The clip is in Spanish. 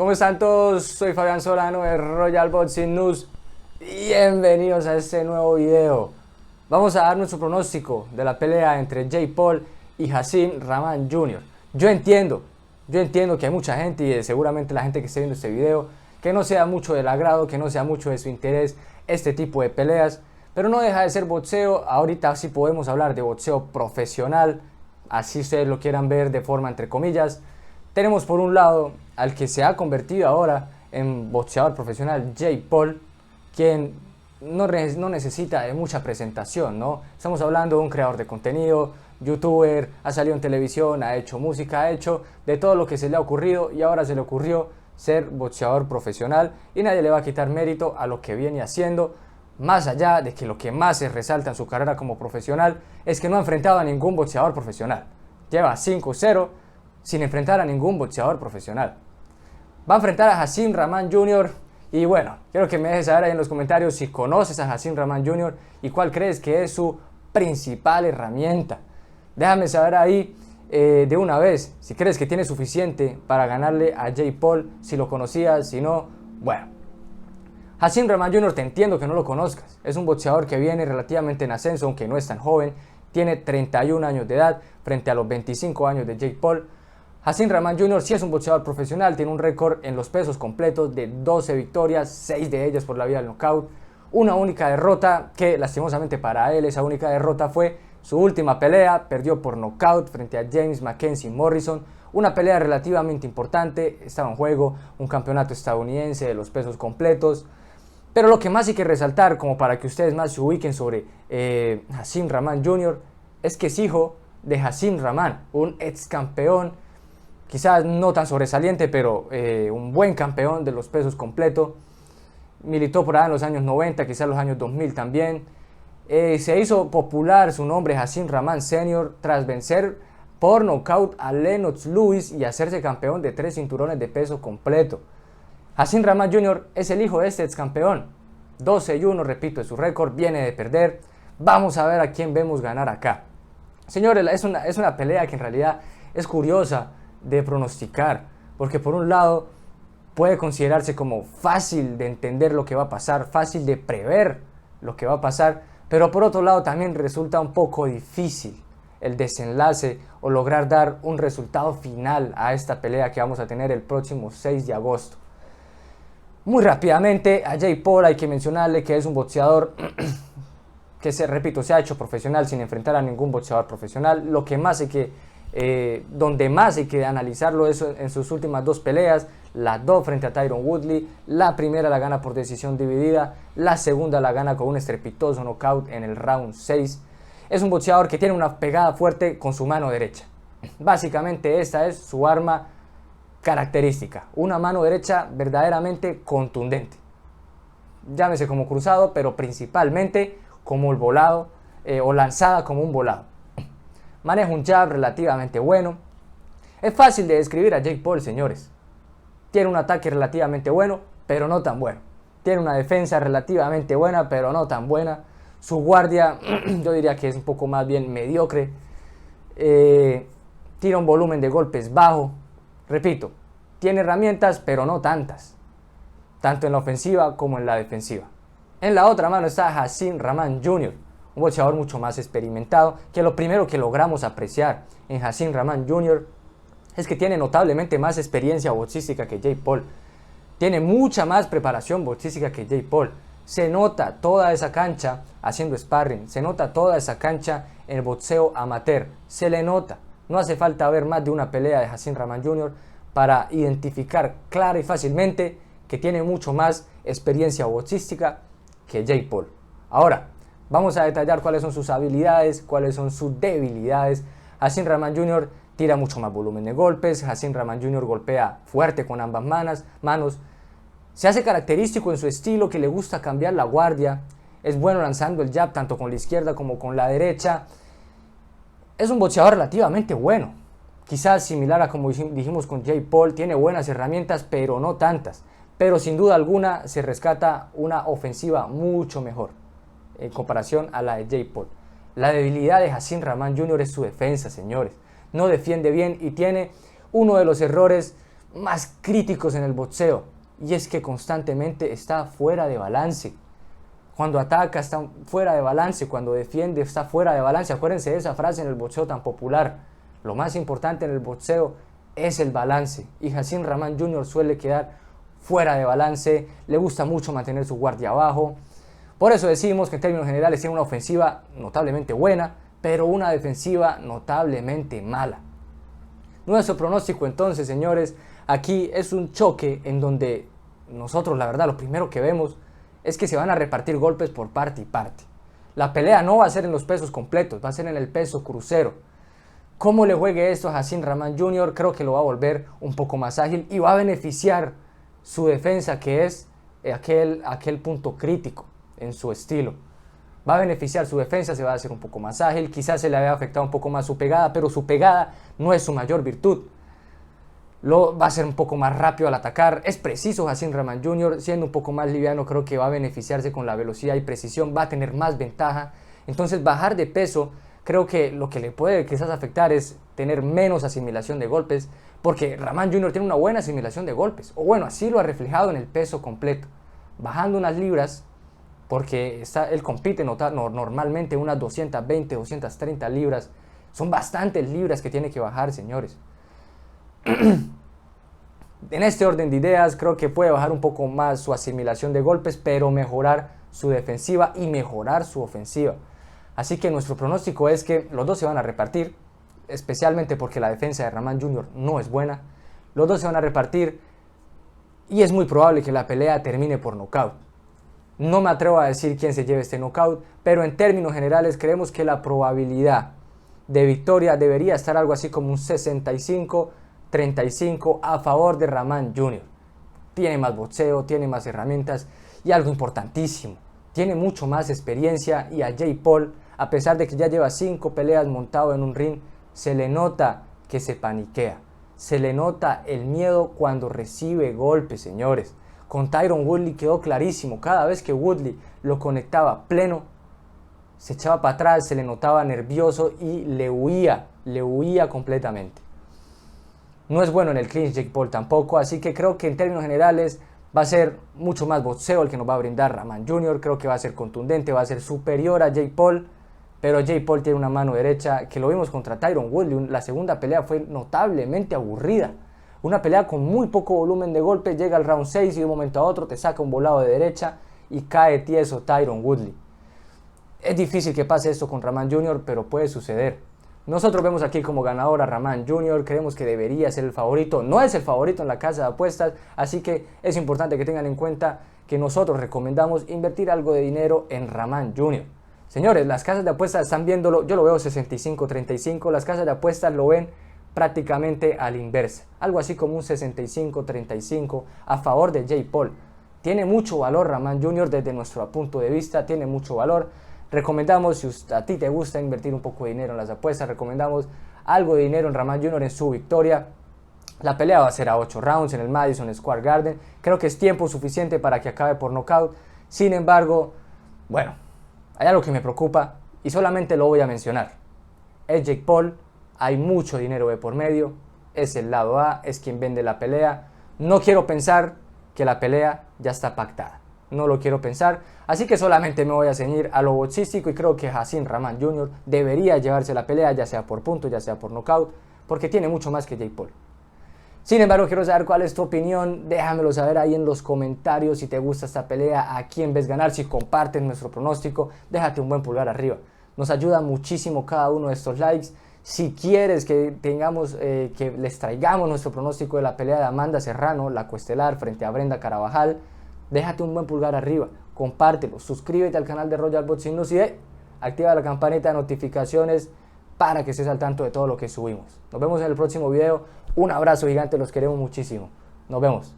¿Cómo están todos? Soy Fabián Solano de Royal Boxing News. Bienvenidos a este nuevo video. Vamos a dar nuestro pronóstico de la pelea entre Jake Paul y Hasim Rahman Jr. Yo entiendo que hay mucha gente y seguramente la gente que esté viendo este video que no sea mucho del agrado, que no sea mucho de su interés este tipo de peleas, pero no deja de ser boxeo. Ahorita sí podemos hablar de boxeo profesional, así ustedes lo quieran ver de forma entre comillas. Tenemos por un lado al que se ha convertido ahora en boxeador profesional, Jake Paul, quien no necesita de mucha presentación, ¿no? Estamos hablando de un creador de contenido, youtuber, ha salido en televisión, ha hecho música, ha hecho de todo lo que se le ha ocurrido y ahora se le ocurrió ser boxeador profesional y nadie le va a quitar mérito a lo que viene haciendo, más allá de que lo que más se resalta en su carrera como profesional es que no ha enfrentado a ningún boxeador profesional. Lleva 5-0 sin enfrentar a ningún boxeador profesional. Va a enfrentar a Hasim Rahman Jr. y bueno, quiero que me dejes saber ahí en los comentarios si conoces a Hasim Rahman Jr. y cuál crees que es su principal herramienta. Déjame saber ahí de una vez si crees que tiene suficiente para ganarle a Jake Paul, si lo conocías, si no, bueno. Hasim Rahman Jr. te entiendo que no lo conozcas, es un boxeador que viene relativamente en ascenso, aunque no es tan joven, tiene 31 años de edad frente a los 25 años de Jake Paul. Hasim Rahman Jr. sí es un boxeador profesional, tiene un récord en los pesos completos de 12 victorias, 6 de ellas por la vía del knockout, una única derrota que lastimosamente para él esa única derrota fue su última pelea, perdió por knockout frente a James Mackenzie Morrison, una pelea relativamente importante, estaba en juego un campeonato estadounidense de los pesos completos, pero lo que más hay que resaltar como para que ustedes más se ubiquen sobre Hasim Rahman Jr. es que es hijo de Hasim Rahman, un ex campeón, quizás no tan sobresaliente, pero un buen campeón de los pesos completos. Militó por allá en los años 90, quizás los años 2000 también. Se hizo popular su nombre Hasim Rahman Sr. tras vencer por nocaut a Lennox Lewis y hacerse campeón de 3 cinturones de peso completo. Hasim Rahman Jr. es el hijo de este ex campeón. 12-1, repito, es su récord, viene de perder. Vamos a ver a quién vemos ganar acá. Señores, es una pelea que en realidad es curiosa de pronosticar, porque por un lado puede considerarse como fácil de entender lo que va a pasar, fácil de prever lo que va a pasar, pero por otro lado también resulta un poco difícil el desenlace o lograr dar un resultado final a esta pelea que vamos a tener el próximo 6 de agosto. Muy rápidamente a Jake Paul hay que mencionarle que es un boxeador que se ha hecho profesional sin enfrentar a ningún boxeador profesional. Lo que más hay que donde más hay que analizarlo es en sus últimas 2 peleas, las 2 frente a Tyron Woodley. La primera la gana por decisión dividida, la segunda la gana con un estrepitoso knockout en el round 6. Es un boxeador que tiene una pegada fuerte con su mano derecha. Básicamente esta es su arma característica, una mano derecha verdaderamente contundente. Llámese como cruzado, pero principalmente como el volado o lanzada como un volado. Maneja un jab relativamente bueno. Es fácil de describir a Jake Paul, señores. Tiene un ataque relativamente bueno, pero no tan bueno. Tiene una defensa relativamente buena, pero no tan buena. Su guardia, yo diría que es un poco más bien mediocre. Tira un volumen de golpes bajo. Repito, tiene herramientas, pero no tantas. Tanto en la ofensiva como en la defensiva. En la otra mano está Hasim Rahman Jr., un boxeador mucho más experimentado, que lo primero que logramos apreciar en Hasim Rahman Jr. es que tiene notablemente más experiencia boxística que Jake Paul. Tiene mucha más preparación boxística que Jake Paul. Se nota toda esa cancha haciendo sparring, se nota toda esa cancha en el boxeo amateur, se le nota. No hace falta ver más de una pelea de Hasim Rahman Jr. para identificar clara y fácilmente que tiene mucho más experiencia boxística que Jake Paul. Ahora, vamos a detallar cuáles son sus habilidades, cuáles son sus debilidades. Hasim Rahman Jr. tira mucho más volumen de golpes, Hasim Rahman Jr. golpea fuerte con ambas manos, se hace característico en su estilo que le gusta cambiar la guardia, es bueno lanzando el jab tanto con la izquierda como con la derecha. Es un boxeador relativamente bueno, quizás similar a como dijimos con Jake Paul, tiene buenas herramientas pero no tantas, pero sin duda alguna se rescata una ofensiva mucho mejor en comparación a la de Jake Paul. La debilidad de Hasim Rahman Jr. es su defensa, señores. No defiende bien y tiene uno de los errores más críticos en el boxeo, y es que constantemente está fuera de balance. Cuando ataca está fuera de balance, cuando defiende está fuera de balance. Acuérdense de esa frase en el boxeo tan popular: lo más importante en el boxeo es el balance, y Hasim Rahman Jr. suele quedar fuera de balance, le gusta mucho mantener su guardia abajo. Por eso decimos que en términos generales tiene una ofensiva notablemente buena, pero una defensiva notablemente mala. Nuestro pronóstico entonces, señores, aquí es un choque en donde nosotros, la verdad, lo primero que vemos es que se van a repartir golpes por parte y parte. La pelea no va a ser en los pesos completos, va a ser en el peso crucero. Cómo le juegue esto a Hasim Rahman Jr., creo que lo va a volver un poco más ágil y va a beneficiar su defensa, que es aquel punto crítico en su estilo. Va a beneficiar su defensa, se va a hacer un poco más ágil, quizás se le haya afectado un poco más su pegada, pero su pegada no es su mayor virtud. Va a ser un poco más rápido al atacar, es preciso Hasim Rahman Jr., siendo un poco más liviano, creo que va a beneficiarse con la velocidad y precisión, va a tener más ventaja. Entonces bajar de peso, creo que lo que le puede quizás afectar es tener menos asimilación de golpes, porque Rahman Jr. tiene una buena asimilación de golpes, o bueno, así lo ha reflejado en el peso completo, bajando unas libras, porque él compite normalmente unas 220, 230 libras, son bastantes libras que tiene que bajar, señores. En este orden de ideas, creo que puede bajar un poco más su asimilación de golpes, pero mejorar su defensiva y mejorar su ofensiva. Así que nuestro pronóstico es que los dos se van a repartir, especialmente porque la defensa de Rahman Jr. no es buena. Los dos se van a repartir y es muy probable que la pelea termine por nocaut. No me atrevo a decir quién se lleve este nocaut, pero en términos generales creemos que la probabilidad de victoria debería estar algo así como un 65-35 a favor de Rahman Jr. Tiene más boxeo, tiene más herramientas y algo importantísimo, tiene mucho más experiencia, y a Jake Paul, a pesar de que ya lleva 5 peleas montado en un ring, se le nota que se paniquea, se le nota el miedo cuando recibe golpes, señores. Con Tyron Woodley quedó clarísimo, cada vez que Woodley lo conectaba pleno, se echaba para atrás, se le notaba nervioso y le huía completamente. No es bueno en el clinch Jake Paul tampoco, así que creo que en términos generales va a ser mucho más boxeo el que nos va a brindar Rahman Jr., creo que va a ser contundente, va a ser superior a Jake Paul, pero Jake Paul tiene una mano derecha que lo vimos contra Tyron Woodley. La segunda pelea fue notablemente aburrida, una pelea con muy poco volumen de golpes, llega al round 6 y de un momento a otro te saca un volado de derecha y cae tieso Tyron Woodley. Es difícil que pase esto con Rahman Jr., pero puede suceder. Nosotros vemos aquí como ganador a Rahman Jr., creemos que debería ser el favorito, no es el favorito en la casa de apuestas, así que es importante que tengan en cuenta que nosotros recomendamos invertir algo de dinero en Rahman Jr. Señores, las casas de apuestas están viéndolo, yo lo veo 65-35, las casas de apuestas lo ven prácticamente a la inversa, algo así como un 65-35 a favor de Jake Paul. Tiene mucho valor Rahman Jr. desde nuestro punto de vista, tiene mucho valor. Recomendamos, si a ti te gusta invertir un poco de dinero en las apuestas, recomendamos algo de dinero en Rahman Jr. en su victoria. La pelea va a ser a 8 rounds en el Madison Square Garden. Creo que es tiempo suficiente para que acabe por nocaut. Sin embargo, bueno, hay algo que me preocupa y solamente lo voy a mencionar. Es Jake Paul, hay mucho dinero de por medio, es el lado A, es quien vende la pelea. No quiero pensar que la pelea ya está pactada. No lo quiero pensar, así que solamente me voy a ceñir a lo boxístico y creo que Hasim Rahman Jr. debería llevarse la pelea, ya sea por puntos, ya sea por nocaut, porque tiene mucho más que Jake Paul. Sin embargo, quiero saber cuál es tu opinión, déjamelo saber ahí en los comentarios si te gusta esta pelea, a quién ves ganar, si compartes nuestro pronóstico, déjate un buen pulgar arriba. Nos ayuda muchísimo cada uno de estos likes. Si quieres que que les traigamos nuestro pronóstico de la pelea de Amanda Serrano, la coestelar frente a Brenda Carabajal, déjate un buen pulgar arriba, compártelo, suscríbete al canal de Royal Boxing News y activa la campanita de notificaciones para que estés al tanto de todo lo que subimos. Nos vemos en el próximo video. Un abrazo gigante, los queremos muchísimo. Nos vemos.